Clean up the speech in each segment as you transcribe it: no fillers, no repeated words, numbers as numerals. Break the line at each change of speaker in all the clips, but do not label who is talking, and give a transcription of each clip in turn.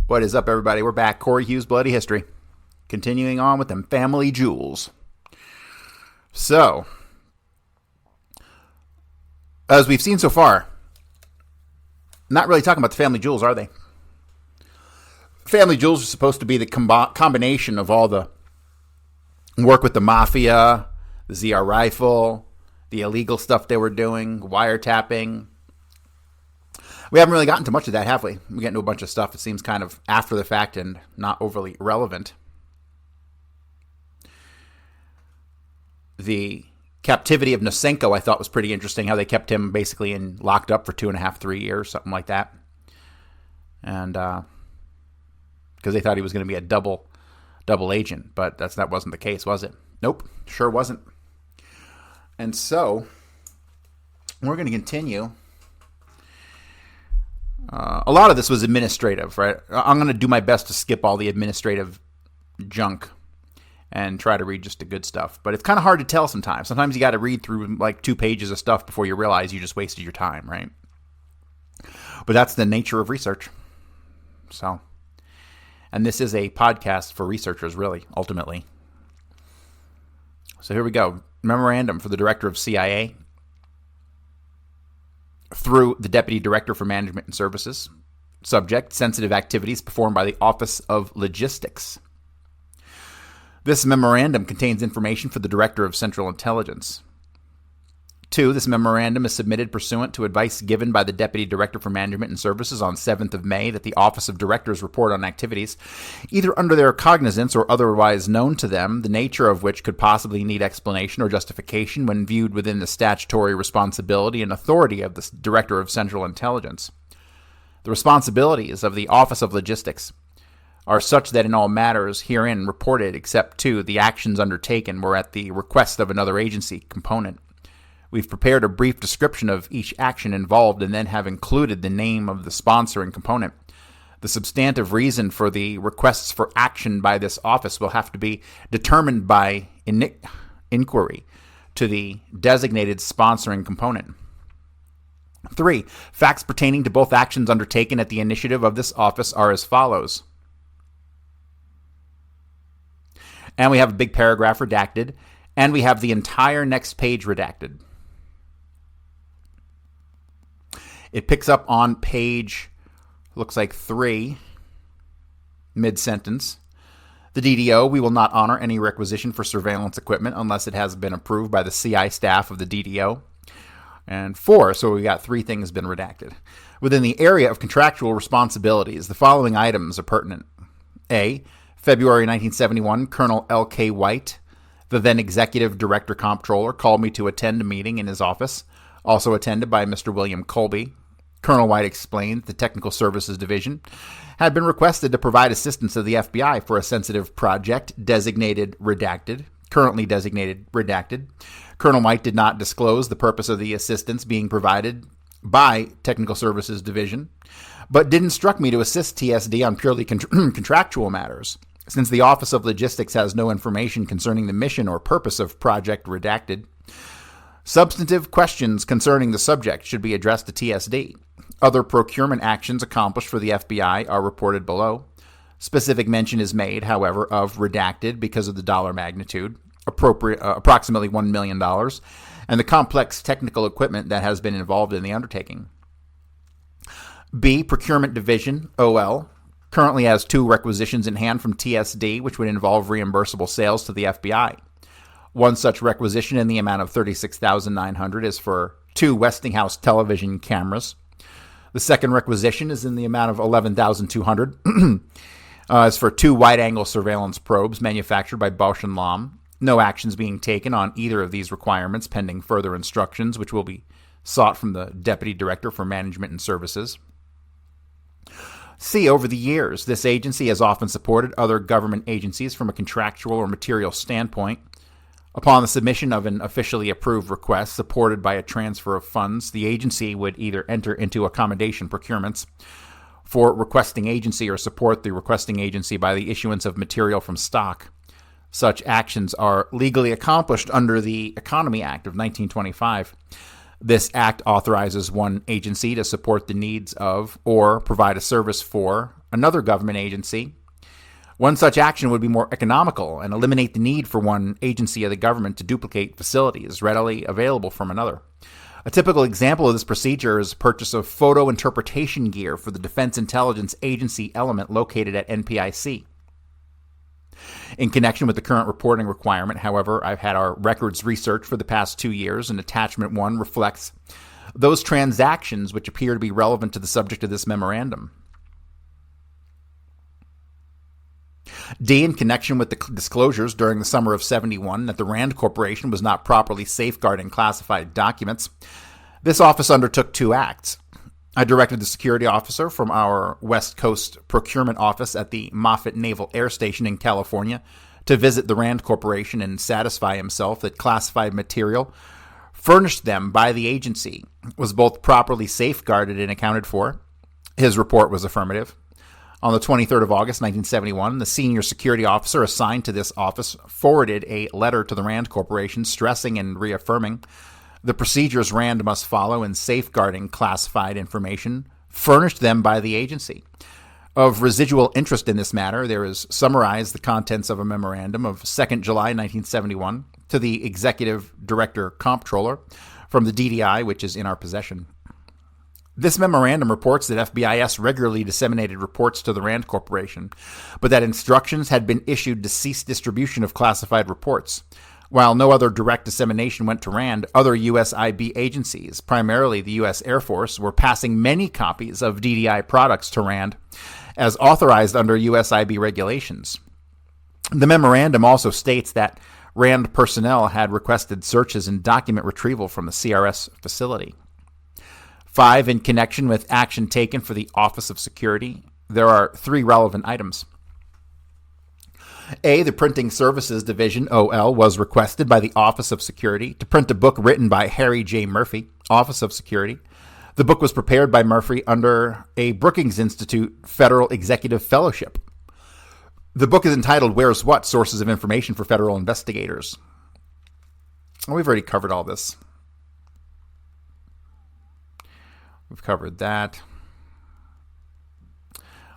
What is up, everybody? We're back. Corey Hughes, Bloody History. Continuing on with them family jewels. So, as we've seen so far, not really talking about the family jewels, are they? Family jewels are supposed to be the combination of all the work with the mafia, the ZR rifle, the illegal stuff they were doing, wiretapping. We haven't really gotten to much of that, have we? We get into a bunch of stuff that seems kind of after the fact and not overly relevant. The captivity of Nosenko, I thought, was pretty interesting, how they kept him basically locked up for 2.5, 3 years, something like that. And because they thought he was going to be a double agent, but that wasn't the case, was it? Nope, sure wasn't. And so, we're going to continue. A lot of this was administrative, right? I'm going to do my best to skip all the administrative junk and try to read just the good stuff. But it's kind of hard to tell sometimes. Sometimes you got to read through like 2 pages of stuff before you realize you just wasted your time, right? But that's the nature of research. So, and this is a podcast for researchers, really, ultimately. So here we go. Memorandum for the Director of CIA through the Deputy Director for Management and Services. Subject, sensitive activities performed by the Office of Logistics. This memorandum contains information for the Director of Central Intelligence. 2. This memorandum is submitted pursuant to advice given by the Deputy Director for Management and Services on 7th of May that the Office of Directors report on activities, either under their cognizance or otherwise known to them, the nature of which could possibly need explanation or justification when viewed within the statutory responsibility and authority of the Director of Central Intelligence. The responsibilities of the Office of Logistics are such that in all matters herein reported, except 2, the actions undertaken were at the request of another agency component. We've prepared a brief description of each action involved and then have included the name of the sponsor and component. The substantive reason for the requests for action by this office will have to be determined by inquiry to the designated sponsoring component. 3. Facts pertaining to both actions undertaken at the initiative of this office are as follows. And we have a big paragraph redacted, and we have the entire next page redacted. It picks up on page, looks like 3, mid-sentence. The DDO, we will not honor any requisition for surveillance equipment unless it has been approved by the CI staff of the DDO. And 4, so we got 3 things been redacted. Within the area of contractual responsibilities, the following items are pertinent. A, February 1971, Colonel L.K. White, the then Executive Director Comptroller, called me to attend a meeting in his office, also attended by Mr. William Colby. Colonel White explained the Technical Services Division had been requested to provide assistance to the FBI for a sensitive project currently designated redacted. Colonel White did not disclose the purpose of the assistance being provided by Technical Services Division, but did instruct me to assist TSD on purely contractual matters. Since the Office of Logistics has no information concerning the mission or purpose of Project Redacted, substantive questions concerning the subject should be addressed to TSD. Other procurement actions accomplished for the FBI are reported below. Specific mention is made, however, of redacted because of the dollar magnitude, approximately $1 million, and the complex technical equipment that has been involved in the undertaking. B. Procurement Division, OL, currently has 2 requisitions in hand from TSD, which would involve reimbursable sales to the FBI. One such requisition in the amount of $36,900 is for 2 Westinghouse television cameras. The second requisition is in the amount of $11,200. Is for 2 wide-angle surveillance probes manufactured by Bausch & Lomb. No actions being taken on either of these requirements pending further instructions, which will be sought from the Deputy Director for Management and Services. C. Over the years, this agency has often supported other government agencies from a contractual or material standpoint. Upon the submission of an officially approved request supported by a transfer of funds, the agency would either enter into accommodation procurements for requesting agency or support the requesting agency by the issuance of material from stock. Such actions are legally accomplished under the Economy Act of 1925. This act authorizes one agency to support the needs of or provide a service for another government agency. One such action would be more economical and eliminate the need for one agency of the government to duplicate facilities readily available from another. A typical example of this procedure is purchase of photo interpretation gear for the Defense Intelligence Agency element located at NPIC. In connection with the current reporting requirement, however, I've had our records research for the past 2 years, and Attachment 1 reflects those transactions which appear to be relevant to the subject of this memorandum. D, in connection with the disclosures during the summer of 71 that the Rand Corporation was not properly safeguarding classified documents, this office undertook 2 acts. I directed the security officer from our West Coast procurement office at the Moffett Naval Air Station in California to visit the Rand Corporation and satisfy himself that classified material furnished them by the agency was both properly safeguarded and accounted for. His report was affirmative. On the 23rd of August, 1971, the senior security officer assigned to this office forwarded a letter to the Rand Corporation stressing and reaffirming the procedures Rand must follow in safeguarding classified information furnished them by the agency. Of residual interest in this matter, there is summarized the contents of a memorandum of 2nd July 1971 to the Executive Director Comptroller from the DDI, which is in our possession. This memorandum reports that FBIS regularly disseminated reports to the Rand Corporation, but that instructions had been issued to cease distribution of classified reports. While no other direct dissemination went to Rand, other USIB agencies, primarily the U.S. Air Force, were passing many copies of DDI products to Rand as authorized under USIB regulations. The memorandum also states that Rand personnel had requested searches and document retrieval from the CRS facility. 5, in connection with action taken for the Office of Security, there are 3 relevant items. A, the Printing Services Division, OL, was requested by the Office of Security to print a book written by Harry J. Murphy, Office of Security. The book was prepared by Murphy under a Brookings Institute Federal Executive Fellowship. The book is entitled Where's What? Sources of Information for Federal Investigators. We've already covered all this. We've covered that.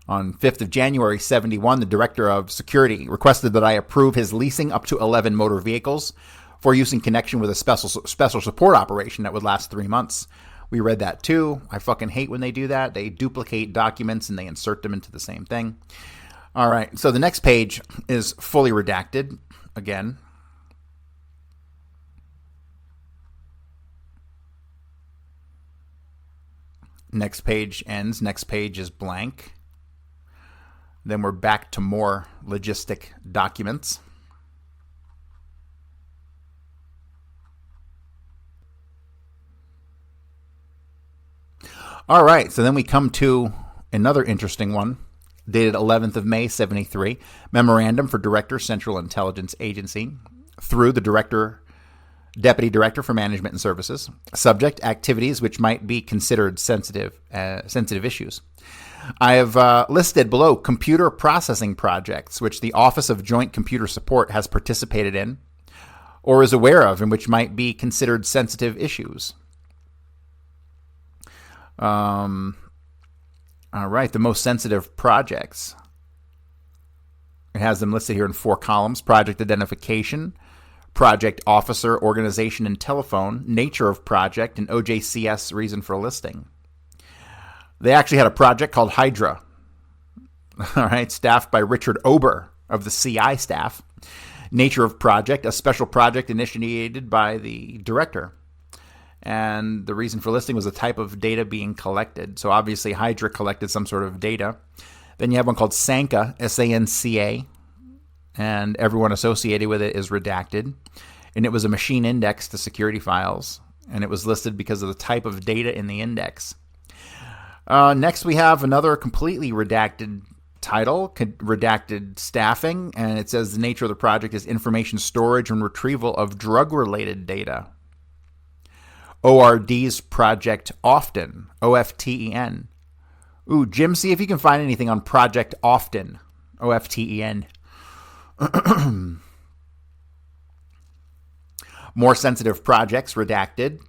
On 5th of January 71, the Director of Security requested that I approve his leasing up to 11 motor vehicles for use in connection with a special support operation that would last 3 months. We read that too. I fucking hate when they do that. They duplicate documents and they insert them into the same thing. All right, so the next page is fully redacted again. Next page ends. Next page is blank. Then we're back to more logistic documents. All right, so then we come to another interesting one, dated 11th of May, 73, Memorandum for Director, Central Intelligence Agency, through the Deputy Director for Management and Services. Subject, activities which might be considered sensitive issues. I have listed below computer processing projects which the Office of Joint Computer Support has participated in or is aware of and which might be considered sensitive issues. All right, the most sensitive projects. It has them listed here in 4 columns. Project identification, project officer, organization, and telephone, nature of project, and OJCS reason for listing. They actually had a project called Hydra, all right, staffed by Richard Ober of the CI staff. Nature of project, a special project initiated by the director. And the reason for listing was the type of data being collected. So obviously Hydra collected some sort of data. Then you have one called Sanka, S-A-N-C-A, and everyone associated with it is redacted. And it was a machine index to security files, and it was listed because of the type of data in the index. Next, we have another completely redacted title, redacted staffing, and it says the nature of the project is information storage and retrieval of drug-related data. ORD's Project Often, O-F-T-E-N. Ooh, Jim, see if you can find anything on Project Often, O-F-T-E-N. More sensitive projects, redacted,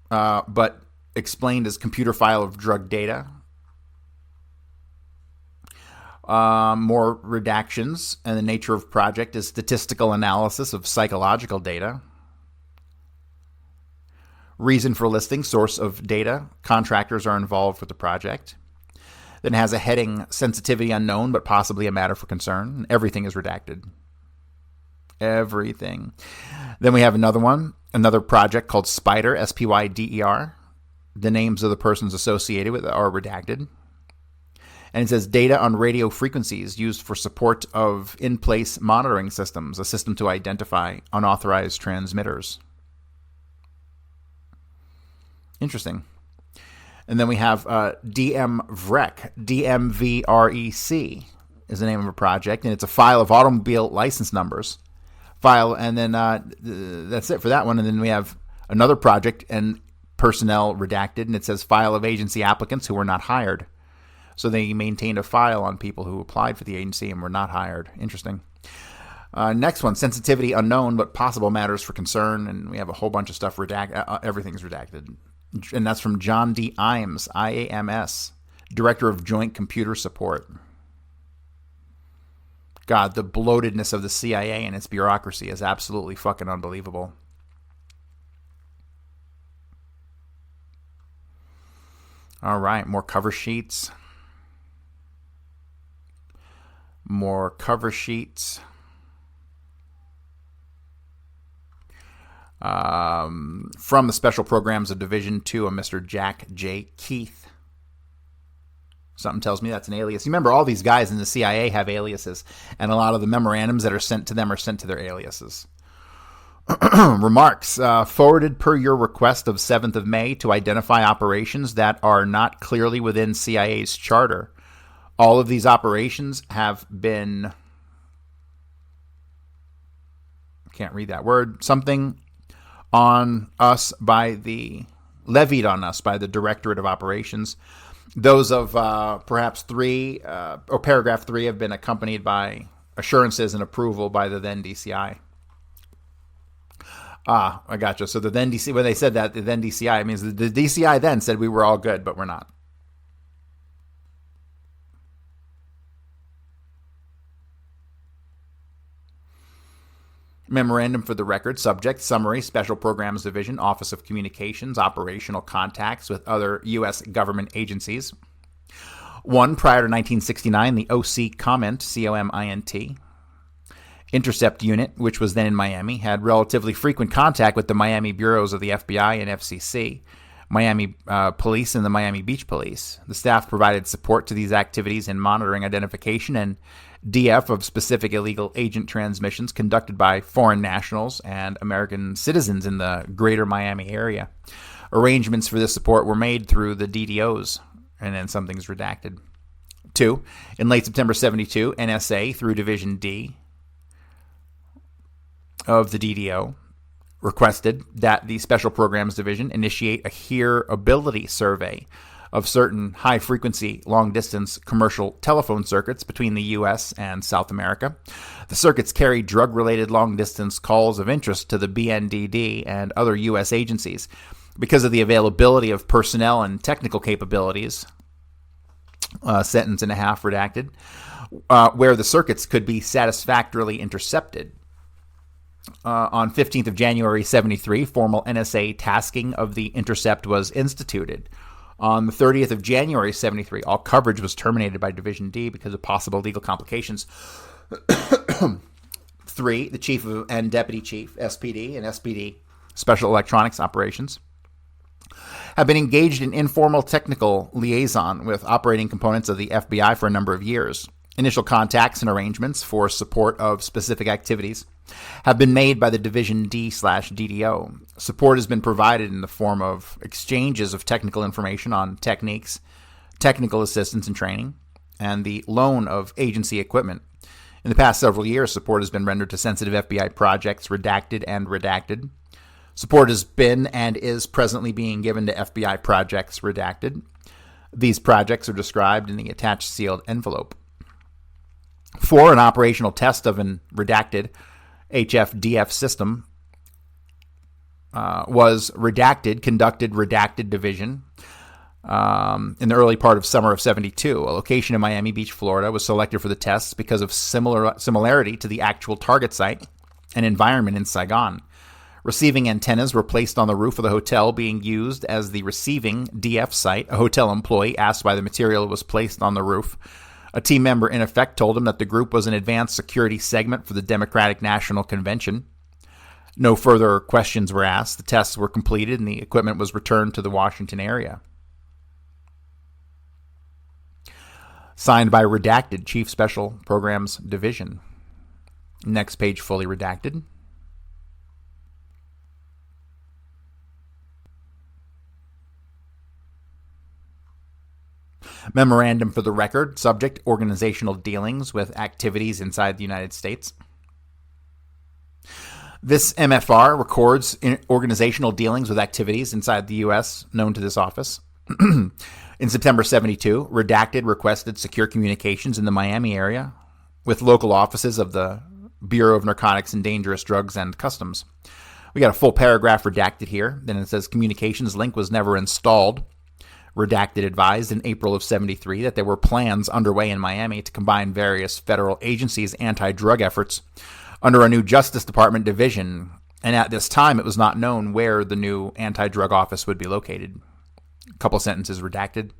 but explained as computer file of drug data. More redactions, and the nature of project is statistical analysis of psychological data. Reason for listing, source of data, contractors are involved with the project. Then it has a heading, sensitivity unknown, but possibly a matter for concern. Everything is redacted. Everything. Then we have another project called Spyder, S-P-Y-D-E-R. The names of the persons associated with it are redacted. And it says data on radio frequencies used for support of in-place monitoring systems, a system to identify unauthorized transmitters. Interesting. And then we have DMVREC, D-M-V-R-E-C is the name of a project, and it's a file of automobile license numbers. And then that's it for that one. And then we have another project, and personnel redacted, and it says file of agency applicants who were not hired. So they maintained a file on people who applied for the agency and were not hired. Interesting. Next one, sensitivity unknown, but possible matters for concern, and we have a whole bunch of stuff redacted. Everything's redacted. And that's from John D. Iams, IAMS, Director of Joint Computer Support. God, the bloatedness of the CIA and its bureaucracy is absolutely fucking unbelievable. All right, more cover sheets. More cover sheets. From the Special Programs of Division 2 of Mr. Jack J. Keith. Something tells me that's an alias. You remember, all these guys in the CIA have aliases, and a lot of the memorandums that are sent to them are sent to their aliases. Remarks. Forwarded per your request of 7th of May to identify operations that are not clearly within CIA's charter. All of these operations have been... Can't read that word. Something on us levied on us by the Directorate of Operations. Those of perhaps 3 or paragraph 3 have been accompanied by assurances and approval by the then DCI. I gotcha. So the then DCI, when they said that, the then DCI, it means the DCI then said we were all good, but we're not. Memorandum for the record, subject, summary, Special Programs Division, Office of Communications, operational contacts with other U.S. government agencies. 1, prior to 1969, the OC Comment, C-O-M-I-N-T, Intercept Unit, which was then in Miami, had relatively frequent contact with the Miami bureaus of the FBI and FCC, Miami Police, and the Miami Beach Police. The staff provided support to these activities in monitoring identification and DF of specific illegal agent transmissions conducted by foreign nationals and American citizens in the greater Miami area. Arrangements for this support were made through the DDOs, and then something's redacted. 2, in late September 72, NSA, through Division D of the DDO, requested that the Special Programs Division initiate a hearability survey of certain high-frequency, long-distance commercial telephone circuits between the U.S. and South America. The circuits carry drug-related long-distance calls of interest to the BNDD and other U.S. agencies because of the availability of personnel and technical capabilities, sentence and a half redacted, where the circuits could be satisfactorily intercepted. On 15th of January 73, formal NSA tasking of the intercept was instituted. On the 30th of January 73, all coverage was terminated by Division D because of possible legal complications. 3, the Chief and Deputy Chief, SPD, and SPD, Special Electronics Operations, have been engaged in informal technical liaison with operating components of the FBI for a number of years. Initial contacts and arrangements for support of specific activities have been made by the Division D/DDO. Support has been provided in the form of exchanges of technical information on techniques, technical assistance and training, and the loan of agency equipment. In the past several years, support has been rendered to sensitive FBI projects, redacted and redacted. Support has been and is presently being given to FBI projects, redacted. These projects are described in the attached sealed envelope. 4, an operational test of an redacted HFDF system was conducted redacted division. in the early part of summer of 72. A location in Miami Beach, Florida was selected for the tests because of similarity to the actual target site and environment in Saigon. Receiving antennas were placed on the roof of the hotel being used as the receiving DF site. A hotel employee asked why the material was placed on the roof. A team member, in effect, told him that the group was an advanced security segment for the Democratic National Convention. No further questions were asked. The tests were completed and the equipment was returned to the Washington area. Signed by Redacted, Chief Special Programs Division. Next page, fully redacted. Memorandum for the record. Subject, organizational dealings with activities inside the United States. This MFR records organizational dealings with activities inside the U.S. known to this office. In September 72, Redacted requested secure communications in the Miami area with local offices of the Bureau of Narcotics and Dangerous Drugs and Customs. We got a full paragraph redacted here. Then it says communications link was never installed. Redacted advised in April of 73 that there were plans underway in Miami to combine various federal agencies' anti-drug efforts under a new Justice Department division, and at this time it was not known where the new anti-drug office would be located. A couple sentences redacted.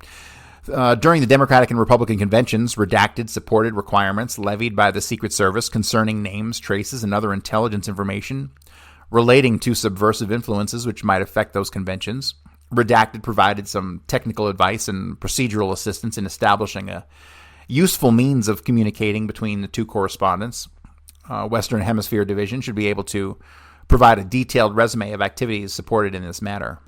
During the Democratic and Republican conventions, Redacted supported requirements levied by the Secret Service concerning names, traces, and other intelligence information relating to subversive influences which might affect those conventions. Redacted provided some technical advice and procedural assistance in establishing a useful means of communicating between the two correspondents. Western Hemisphere Division should be able to provide a detailed resume of activities supported in this matter.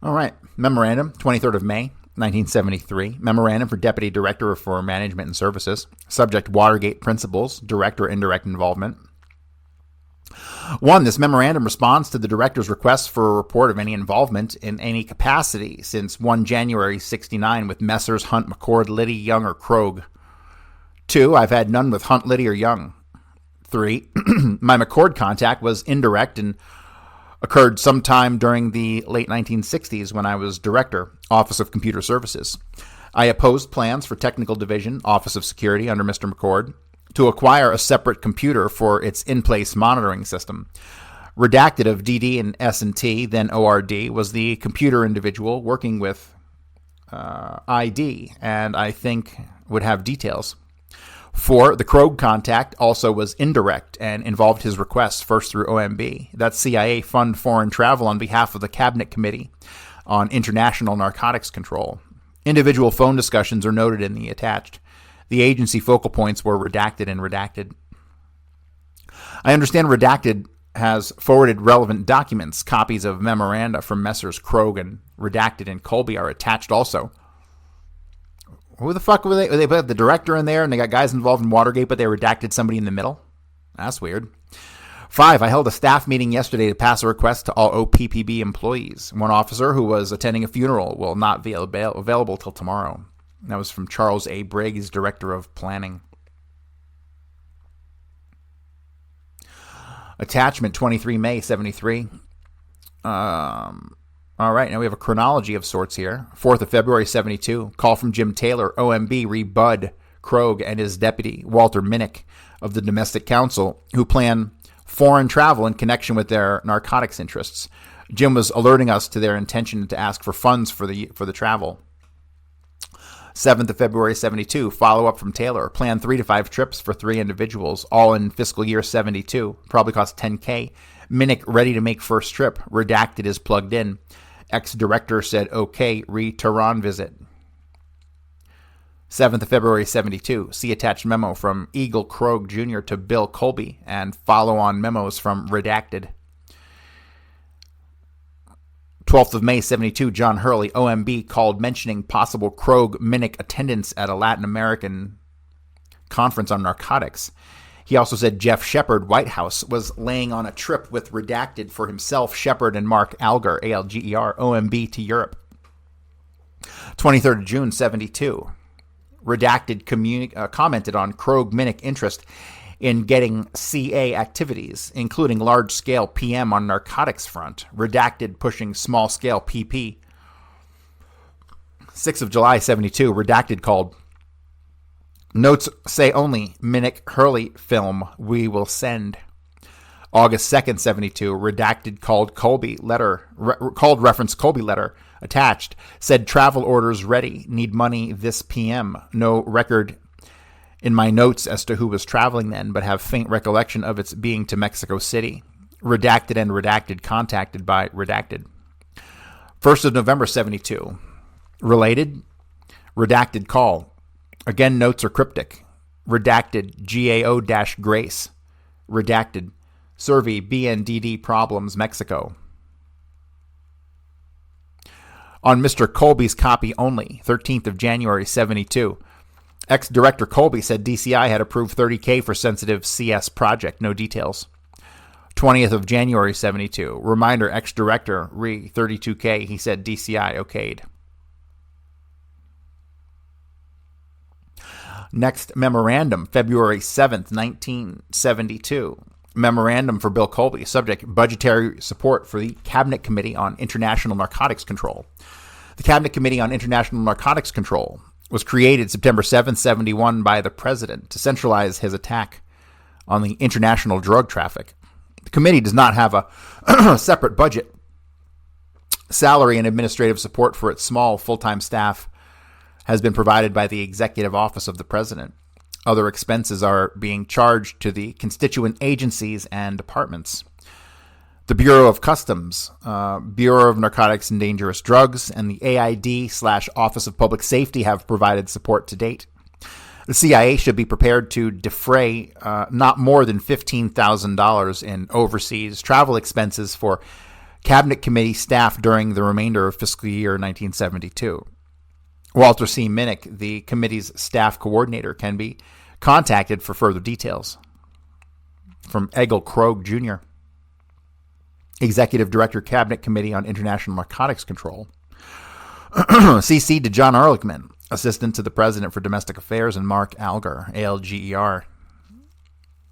All right. Memorandum, 23rd of May, 1973. Memorandum for Deputy Director for Management and Services. Subject, Watergate Principles, direct or indirect involvement. 1. This memorandum responds to the director's request for a report of any involvement in any capacity since 1 January 69 with Messrs. Hunt, McCord, Liddy, Young, or Krogh. 2. I've had none with Hunt, Liddy, or Young. 3. My McCord contact was indirect and occurred sometime during the late 1960s when I was director, Office of Computer Services. I opposed plans for Technical Division, Office of Security under Mr. McCord, to acquire a separate computer for its in-place monitoring system. Redacted of DD and S&T, then ORD, was the computer individual working with ID, and I think would have details. 4. The Krogh contact also was indirect and involved his request first through OMB. That's CIA Fund Foreign Travel on behalf of the Cabinet Committee on International Narcotics Control. Individual phone discussions are noted in the attached. The agency focal points were redacted and redacted. I understand Redacted has forwarded relevant documents. Copies of memoranda from Messrs. Krogh and Redacted and Colby are attached also. Who the fuck were they? They put the director in there and they got guys involved in Watergate, but they redacted somebody in the middle? That's weird. 5. I held a staff meeting yesterday to pass a request to all OPPB employees. One officer who was attending a funeral will not be available till tomorrow. That was from Charles A. Briggs, Director of Planning. Attachment, 23 May 73. All right, now we have a chronology of sorts here. 4th of February 72. Call from Jim Taylor, OMB, re-Bud Krogh and his deputy, Walter Minnick, of the Domestic Council, who plan foreign travel in connection with their narcotics interests. Jim was alerting us to their intention to ask for funds for the travel. 7th of February 72, follow-up from Taylor. Plan 3 to 5 trips for 3 individuals, all in fiscal year 72. Probably cost $10K. Minnick ready to make first trip. Redacted is plugged in. Ex-director said, okay, re-Tehran visit. 7th of February 72, see attached memo from Eagle Krogh Jr. to Bill Colby and follow-on memos from Redacted. 12th of May 72, John Hurley, OMB, called mentioning possible Krogh-Minnick attendance at a Latin American conference on narcotics. He also said Jeff Shepard, White House, was laying on a trip with Redacted for himself, Shepard, and Mark Alger, ALGER, OMB, to Europe. 23rd of June, 72. Redacted commented on Krogh-Minnick interest in getting CA activities, including large-scale PM on narcotics front, redacted pushing small-scale PP. 6th of July, 72, redacted called Notes Say Only, Minnick Hurley Film We Will Send. August 2nd, 72, redacted called reference Colby letter attached, said travel orders ready, need money this PM. No record in my notes as to who was traveling then, but have faint recollection of its being to Mexico City. Redacted and redacted, contacted by redacted. 1st of November, 72, related, redacted call. Again, notes are cryptic. Redacted, GAO-Grace. Redacted, Survey BNDD Problems, Mexico. On Mr. Colby's copy only, 13th of January, 72. Ex-Director Colby said DCI had approved $30K for sensitive CS project. No details. 20th of January, 72. Reminder, ex-Director, $32K. He said DCI okayed. Next memorandum, February 7th, 1972. Memorandum for Bill Colby. Subject, budgetary support for the Cabinet Committee on International Narcotics Control. The Cabinet Committee on International Narcotics Control was created September 7th, 71 by the President to centralize his attack on the international drug traffic. The committee does not have a separate budget. Salary and administrative support for its small full-time staff has been provided by the Executive Office of the President. Other expenses are being charged to the constituent agencies and departments. The Bureau of Customs, Bureau of Narcotics and Dangerous Drugs, and the AID/Office of Public Safety have provided support to date. The CIA should be prepared to defray not more than $15,000 in overseas travel expenses for Cabinet Committee staff during the remainder of fiscal year 1972. Walter C. Minnick, the committee's staff coordinator, can be contacted for further details. From Egil Krogh, Jr., Executive Director, Cabinet Committee on International Narcotics Control. CC to John Ehrlichman, Assistant to the President for Domestic Affairs, and Mark Alger, ALGER.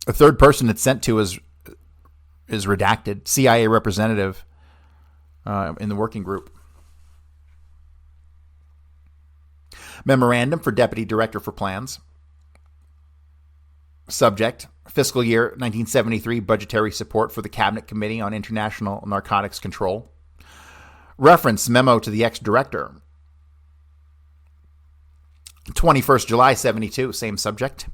A third person it's sent to is redacted, CIA representative in the working group. Memorandum for Deputy Director for Plans. Subject, fiscal year 1973 budgetary support for the Cabinet Committee on International Narcotics Control. Reference memo to the ex-director. 21st July 72, same subject.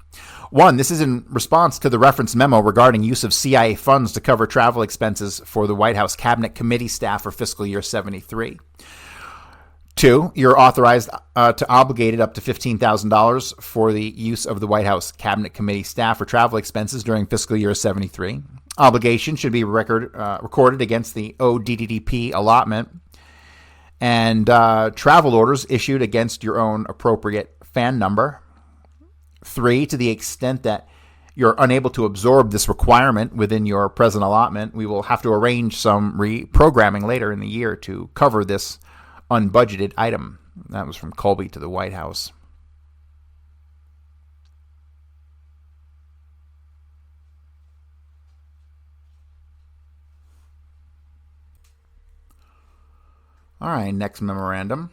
1. This is in response to the reference memo regarding use of CIA funds to cover travel expenses for the White House Cabinet Committee staff for fiscal year 73. 2, you're authorized to obligate it up to $15,000 for the use of the White House Cabinet Committee staff for travel expenses during fiscal year 73. Obligation should be recorded against the ODDP allotment, and travel orders issued against your own appropriate FAN number. 3, to the extent that you're unable to absorb this requirement within your present allotment, we will have to arrange some reprogramming later in the year to cover this unbudgeted item. That was from Colby to the White House. All right, next memorandum.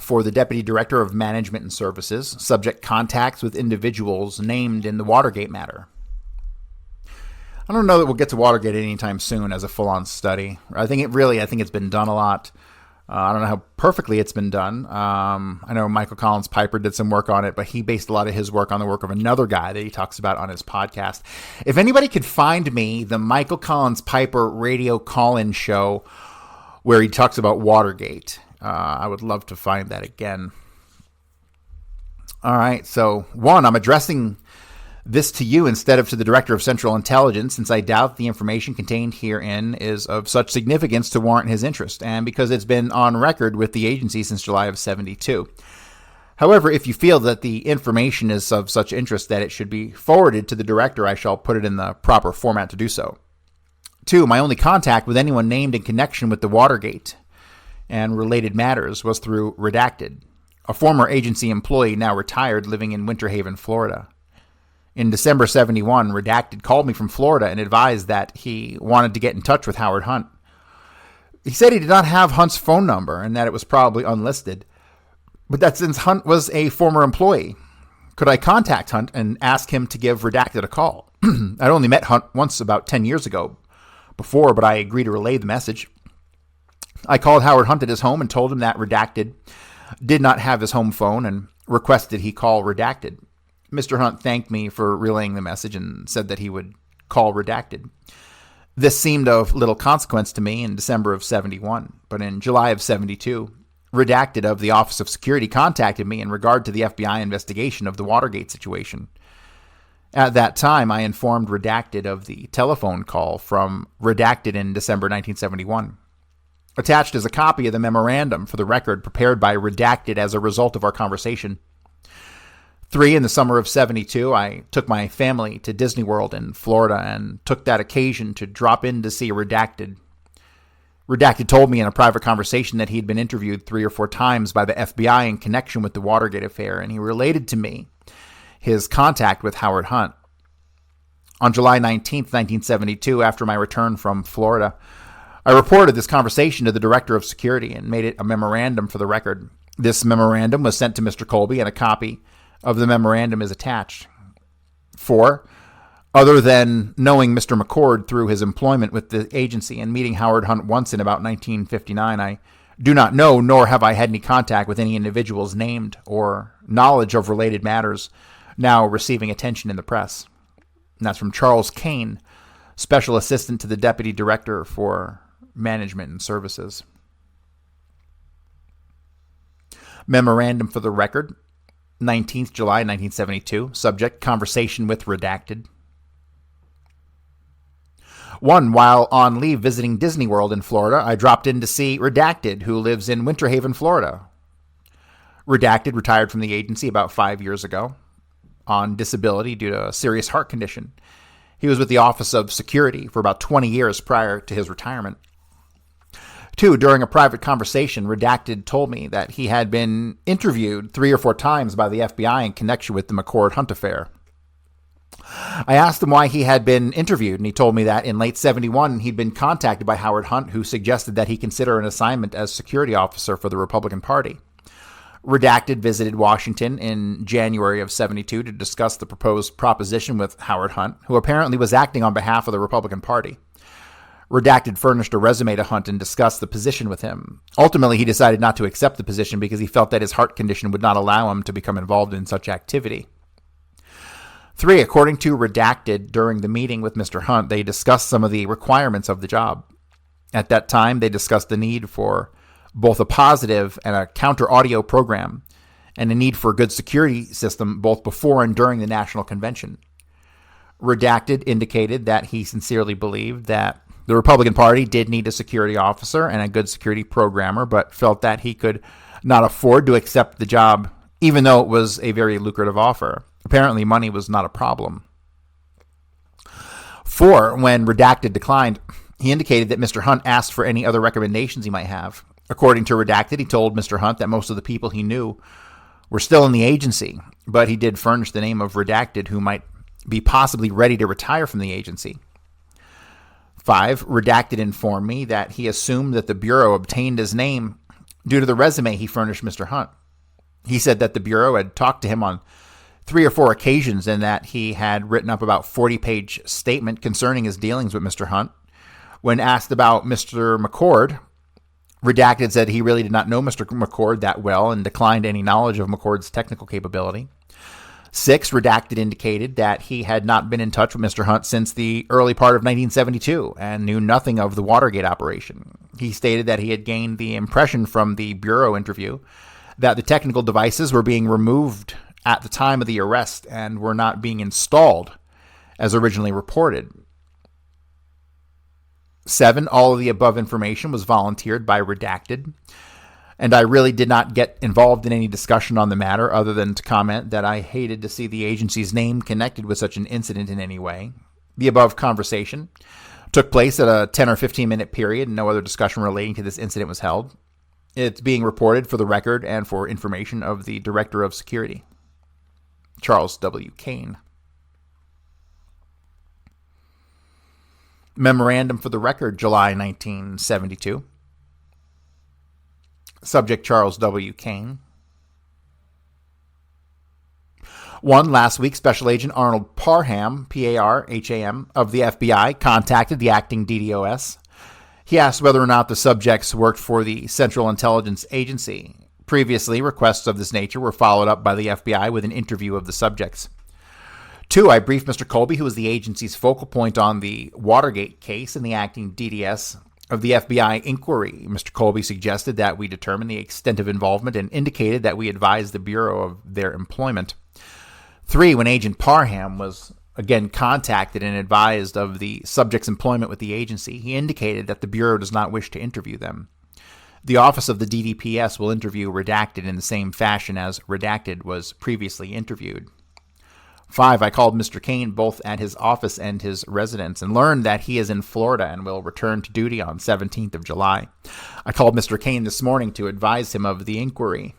For the Deputy Director of Management and Services, subject contacts with individuals named in the Watergate matter. I don't know that we'll get to Watergate anytime soon as a full-on study. I think it's been done a lot. I don't know how perfectly it's been done. I know Michael Collins Piper did some work on it, but he based a lot of his work on the work of another guy that he talks about on his podcast. If anybody could find me the Michael Collins Piper radio call-in show where he talks about Watergate, I would love to find that again. All right, so 1, I'm addressing this to you instead of to the Director of Central Intelligence, since I doubt the information contained herein is of such significance to warrant his interest, and because it's been on record with the agency since July of 72. However, if you feel that the information is of such interest that it should be forwarded to the Director, I shall put it in the proper format to do so. 2, my only contact with anyone named in connection with the Watergate and related matters was through redacted, a former agency employee now retired living in Winter Haven, Florida. In December 71, Redacted called me from Florida and advised that he wanted to get in touch with Howard Hunt. He said he did not have Hunt's phone number and that it was probably unlisted, but that since Hunt was a former employee, could I contact Hunt and ask him to give Redacted a call? I'd only met Hunt once about 10 years ago before, but I agreed to relay the message. I called Howard Hunt at his home and told him that Redacted did not have his home phone and requested he call Redacted. Mr. Hunt thanked me for relaying the message and said that he would call Redacted. This seemed of little consequence to me in December of 71, but in July of 72, Redacted of the Office of Security contacted me in regard to the FBI investigation of the Watergate situation. At that time, I informed Redacted of the telephone call from Redacted in December 1971. Attached is a copy of the memorandum for the record prepared by Redacted as a result of our conversation. 3, in the summer of 72, I took my family to Disney World in Florida and took that occasion to drop in to see Redacted. Redacted told me in a private conversation that he'd been interviewed 3 or 4 times by the FBI in connection with the Watergate affair, and he related to me his contact with Howard Hunt. On July 19, 1972, after my return from Florida, I reported this conversation to the Director of Security and made it a memorandum for the record. This memorandum was sent to Mr. Colby, and a copy of the memorandum is attached. 4. Other than knowing Mr. McCord through his employment with the agency and meeting Howard Hunt once in about 1959, I do not know, nor have I had any contact with any individuals named or knowledge of related matters now receiving attention in the press. And that's from Charles Kane, Special Assistant to the Deputy Director for Management and Services. Memorandum for the record, 19th July 1972. Subject, conversation with Redacted. 1. While on leave visiting Disney World in Florida, I dropped in to see Redacted, who lives in Winter Haven, Florida. Redacted retired from the agency about 5 years ago on disability due to a serious heart condition. He was with the Office of Security for about 20 years prior to his retirement. 2. During a private conversation, Redacted told me that he had been interviewed 3 or 4 times by the FBI in connection with the McCord-Hunt affair. I asked him why he had been interviewed, and he told me that in late 71, he'd been contacted by Howard Hunt, who suggested that he consider an assignment as security officer for the Republican Party. Redacted visited Washington in January of 72 to discuss the proposed proposition with Howard Hunt, who apparently was acting on behalf of the Republican Party. Redacted furnished a resume to Hunt and discussed the position with him. Ultimately, he decided not to accept the position because he felt that his heart condition would not allow him to become involved in such activity. 3. According to Redacted, during the meeting with Mr. Hunt, they discussed some of the requirements of the job. At that time, they discussed the need for both a positive and a counter-audio program, and a need for a good security system both before and during the National Convention. Redacted indicated that he sincerely believed that the Republican Party did need a security officer and a good security programmer, but felt that he could not afford to accept the job, even though it was a very lucrative offer. Apparently, money was not a problem. 4. When Redacted declined, he indicated that Mr. Hunt asked for any other recommendations he might have. According to Redacted, he told Mr. Hunt that most of the people he knew were still in the agency, but he did furnish the name of Redacted, who might be possibly ready to retire from the agency. 5. Redacted informed me that he assumed that the Bureau obtained his name due to the resume he furnished Mr. Hunt. He said that the Bureau had talked to him on 3 or 4 occasions and that he had written up about 40-page statement concerning his dealings with Mr. Hunt. When asked about Mr. McCord, Redacted said he really did not know Mr. McCord that well and declined any knowledge of McCord's technical capability. 6. Redacted indicated that he had not been in touch with Mr. Hunt since the early part of 1972 and knew nothing of the Watergate operation. He stated that he had gained the impression from the Bureau interview that the technical devices were being removed at the time of the arrest and were not being installed as originally reported. 7. All of the above information was volunteered by Redacted, and I really did not get involved in any discussion on the matter other than to comment that I hated to see the agency's name connected with such an incident in any way. The above conversation took place at a 10 or 15-minute period, and no other discussion relating to this incident was held. It's being reported for the record and for information of the Director of Security, Charles W. Kane. Memorandum for the record, July 1972. Subject, Charles W. Kane. 1. Last week, Special Agent Arnold Parham, P-A-R-H-A-M, of the FBI contacted the acting DDoS. He asked whether or not the subjects worked for the Central Intelligence Agency. Previously, requests of this nature were followed up by the FBI with an interview of the subjects. 2. I briefed Mr. Colby, who was the agency's focal point on the Watergate case and the acting DDS of the FBI inquiry. Mr. Colby suggested that we determine the extent of involvement and indicated that we advise the Bureau of their employment. 3. When Agent Parham was again contacted and advised of the subject's employment with the agency, he indicated that the Bureau does not wish to interview them. The Office of the DDPS will interview Redacted in the same fashion as Redacted was previously interviewed. 5. I called Mr. Kane both at his office and his residence and learned that he is in Florida and will return to duty on 17th of July. I called Mr. Kane this morning to advise him of the inquiry.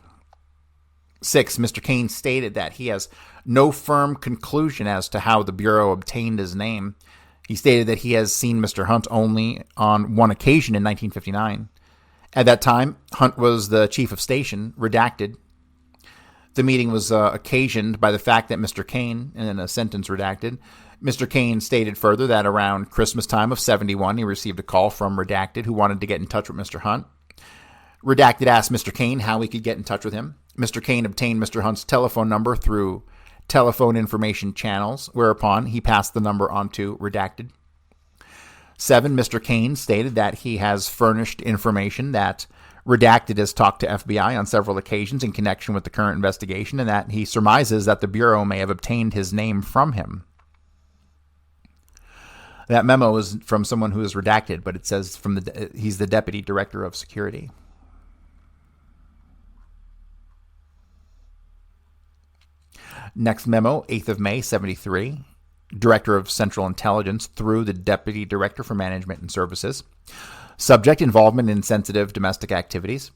6. Mr. Kane stated that he has no firm conclusion as to how the Bureau obtained his name. He stated that he has seen Mr. Hunt only on one occasion in 1959. At that time, Hunt was the chief of station, Redacted. The meeting was occasioned by the fact that Mr. Kane, and in a sentence redacted, Mr. Kane stated further that around Christmas time of 71, he received a call from Redacted who wanted to get in touch with Mr. Hunt. Redacted asked Mr. Kane how he could get in touch with him. Mr. Kane obtained Mr. Hunt's telephone number through telephone information channels, whereupon he passed the number on to Redacted. 7. Mr. Kane stated that he has furnished information that Redacted has talked to FBI on several occasions in connection with the current investigation and that he surmises that the Bureau may have obtained his name from him. That memo is from someone who is redacted, but it says he's the Deputy Director of Security. Next memo, 8th of May, 73. Director of Central Intelligence through the Deputy Director for Management and Services. Subject, involvement in sensitive domestic activities.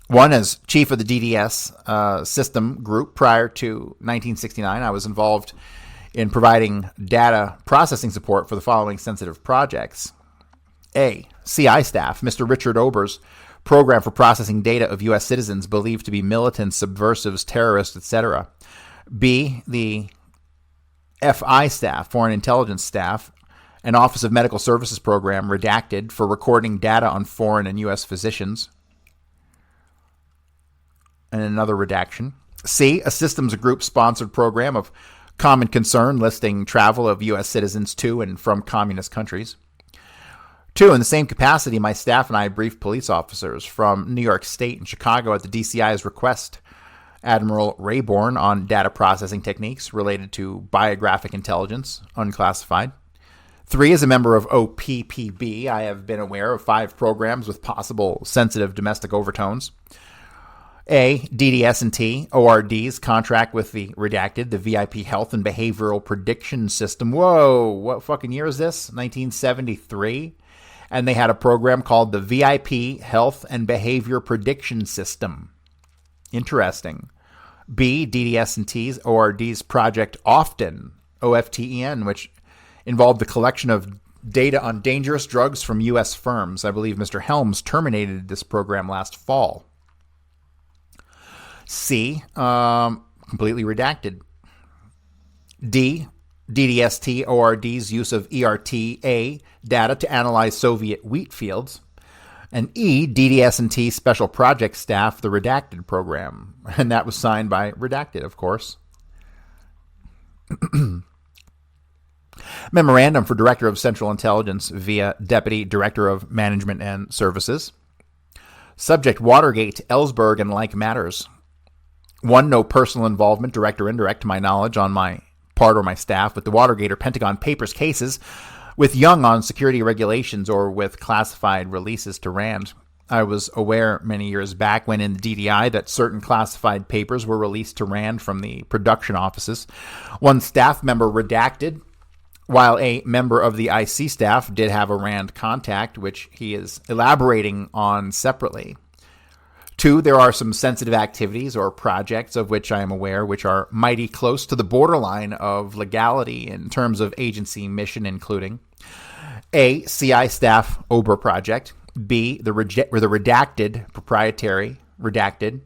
1. As chief of the DDS system group prior to 1969, I was involved in providing data processing support for the following sensitive projects. A. CI staff, Mr. Richard Ober's program for processing data of U.S. citizens believed to be militants, subversives, terrorists, etc. B. The FI staff, Foreign Intelligence staff, an Office of Medical Services program, Redacted, for recording data on foreign and U.S. physicians. And another redaction. C. A systems group-sponsored program of common concern listing travel of U.S. citizens to and from communist countries. 2. In the same capacity, my staff and I briefed police officers from New York State and Chicago at the DCI's request, Admiral Rayborn, on data processing techniques related to biographic intelligence, unclassified. 3. As a member of OPPB, I have been aware of 5 programs with possible sensitive domestic overtones. A. DDS&T, ORD's contract with the Redacted, the VIP Health and Behavioral Prediction System. Whoa, what fucking year is this? 1973? And they had a program called the VIP Health and Behavior Prediction System. Interesting. B. DDS&T's, ORD's Project Often, OFTEN, which involved the collection of data on dangerous drugs from U.S. firms. I believe Mr. Helms terminated this program last fall. C. Completely redacted. D. DDST ORD's use of ERTA data to analyze Soviet wheat fields. And E. DDS&T Special Project Staff, the Redacted program. And that was signed by Redacted, of course. Memorandum for Director of Central Intelligence via Deputy Director of Management and Services. Subject, Watergate, Ellsberg, and like matters. 1. No personal involvement, direct or indirect, to my knowledge, on my part or my staff, with the Watergate or Pentagon Papers cases, with Young on security regulations, or with classified releases to RAND. I was aware many years back when in the DDI that certain classified papers were released to RAND from the production offices. One staff member redacted, while a member of the IC staff did have a RAND contact, which he is elaborating on separately. 2, there are some sensitive activities or projects of which I am aware which are mighty close to the borderline of legality in terms of agency mission, including A, CI staff Ober project. B, the redacted proprietary redacted.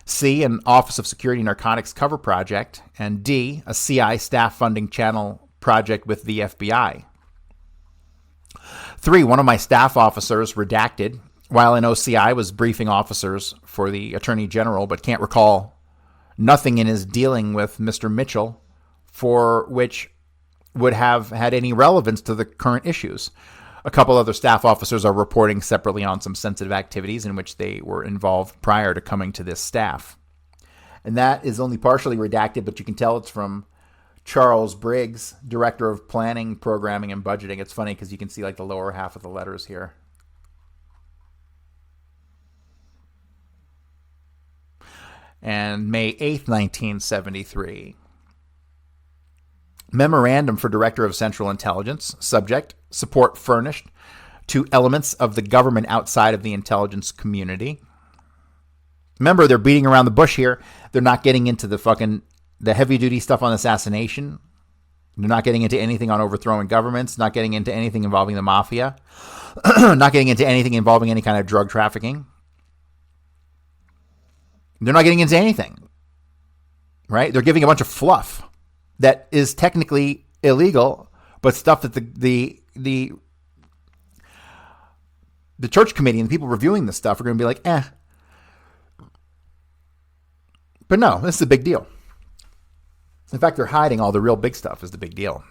C, an Office of Security Narcotics cover project. And D, a CI staff funding channel project with the FBI. 3, one of my staff officers redacted while in OCI was briefing officers for the Attorney General, but can't recall nothing in his dealing with Mr. Mitchell for which would have had any relevance to the current issues. A couple other staff officers are reporting separately on some sensitive activities in which they were involved prior to coming to this staff. And that is only partially redacted, but you can tell it's from Charles Briggs, Director of Planning, Programming, and Budgeting. It's funny because you can see like the lower half of the letters here. And May 8th, 1973. Memorandum for Director of Central Intelligence. Subject, support furnished to elements of the government outside of the intelligence community. Remember, they're beating around the bush here. They're not getting into the heavy-duty stuff on assassination. They're not getting into anything on overthrowing governments, not getting into anything involving the mafia, not getting into anything involving any kind of drug trafficking. They're not getting into anything, right? They're giving a bunch of fluff that is technically illegal, but stuff that the church committee and the people reviewing this stuff are going to be like, eh. But no, this is a big deal. In fact, they're hiding all the real big stuff is the big deal.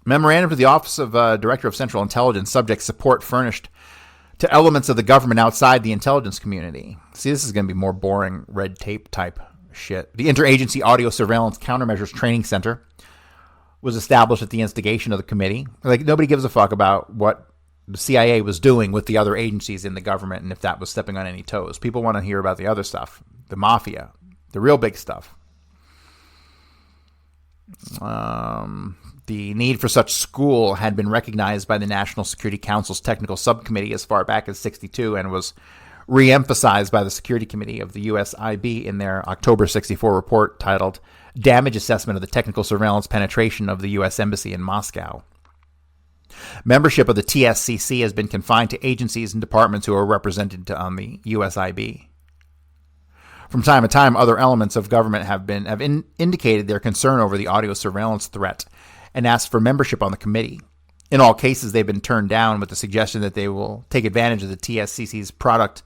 Memorandum to the Office of Director of Central Intelligence, subject support furnished to elements of the government outside the intelligence community. See, this is going to be more boring red tape type shit. The Interagency Audio Surveillance Countermeasures Training Center was established at the instigation of the committee. Like, nobody gives a fuck about what the CIA was doing with the other agencies in the government and if that was stepping on any toes. People want to hear about the other stuff, the mafia, the real big stuff. The need for such school had been recognized by the National Security Council's Technical Subcommittee as far back as 1962 and was re-emphasized by the Security Committee of the USIB in their October 1964 report titled Damage Assessment of the Technical Surveillance Penetration of the U.S. Embassy in Moscow. Membership of the TSCC has been confined to agencies and departments who are represented on the USIB. From time to time, other elements of government have indicated their concern over the audio surveillance threat and asked for membership on the committee. In all cases, they've been turned down with the suggestion that they will take advantage of the TSCC's product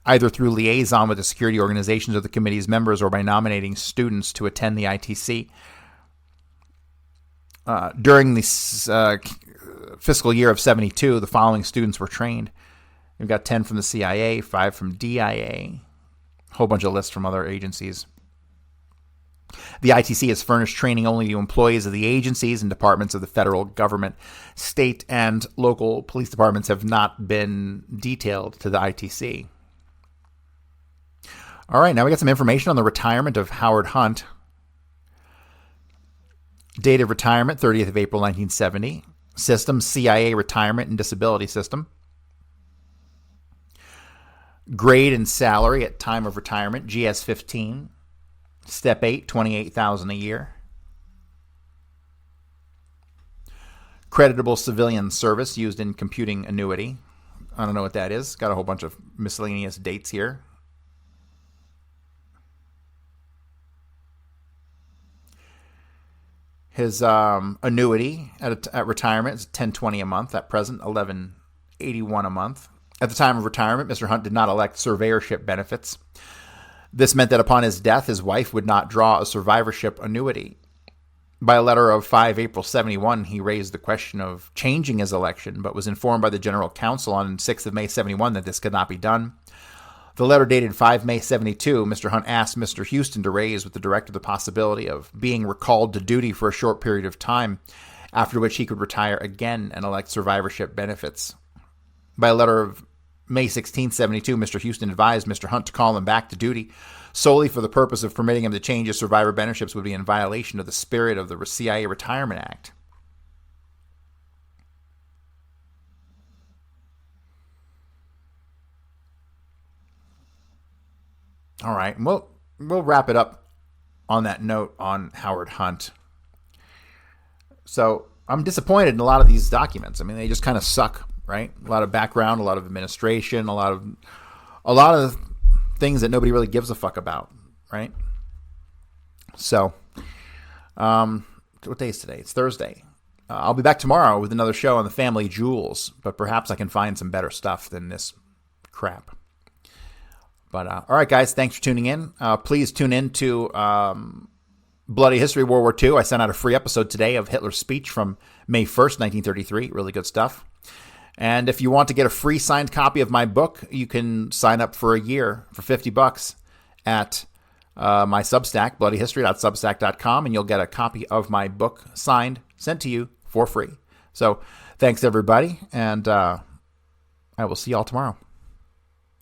either through liaison with the security organizations of the committee's members or by nominating students to attend the ITC. During the fiscal year of 1972, the following students were trained. We've got 10 from the CIA, 5 from DIA, a whole bunch of lists from other agencies. The ITC has furnished training only to employees of the agencies and departments of the federal government. State and local police departments have not been detailed to the ITC. All right, now we got some information on the retirement of Howard Hunt. Date of retirement, 30th of April, 1970. System, CIA Retirement and Disability System. Grade and salary at time of retirement, GS-15. Step 8, $28,000 a year. Creditable civilian service used in computing annuity. I don't know what that is. Got a whole bunch of miscellaneous dates here. His annuity at retirement is $10.20 a month. At present, $11.81 a month. At the time of retirement, Mr. Hunt did not elect surveyorship benefits. This meant that upon his death, his wife would not draw a survivorship annuity. By a letter of 5 April 71, he raised the question of changing his election, but was informed by the General Counsel on 6th of May 71 that this could not be done. The letter dated 5 May 72, Mr. Hunt asked Mr. Houston to raise with the director the possibility of being recalled to duty for a short period of time, after which he could retire again and elect survivorship benefits. By a letter of May 16, 72, Mr. Houston advised Mr. Hunt to call him back to duty solely for the purpose of permitting him to change his survivor benefits would be in violation of the spirit of the CIA Retirement Act. All right, we'll wrap it up on that note on Howard Hunt. So I'm disappointed in a lot of these documents. I mean, they just kind of suck, right? A lot of background, a lot of administration, a lot of things that nobody really gives a fuck about, right? So, what day is today? It's Thursday. I'll be back tomorrow with another show on the family jewels, but perhaps I can find some better stuff than this crap. But all right, guys, thanks for tuning in. Please tune in to Bloody History World War II. I sent out a free episode today of Hitler's speech from May 1st, 1933. Really good stuff. And if you want to get a free signed copy of my book, you can sign up for a year for $50 at my Substack, bloodyhistory.substack.com, and you'll get a copy of my book signed, sent to you for free. So thanks, everybody, and I will see y'all tomorrow.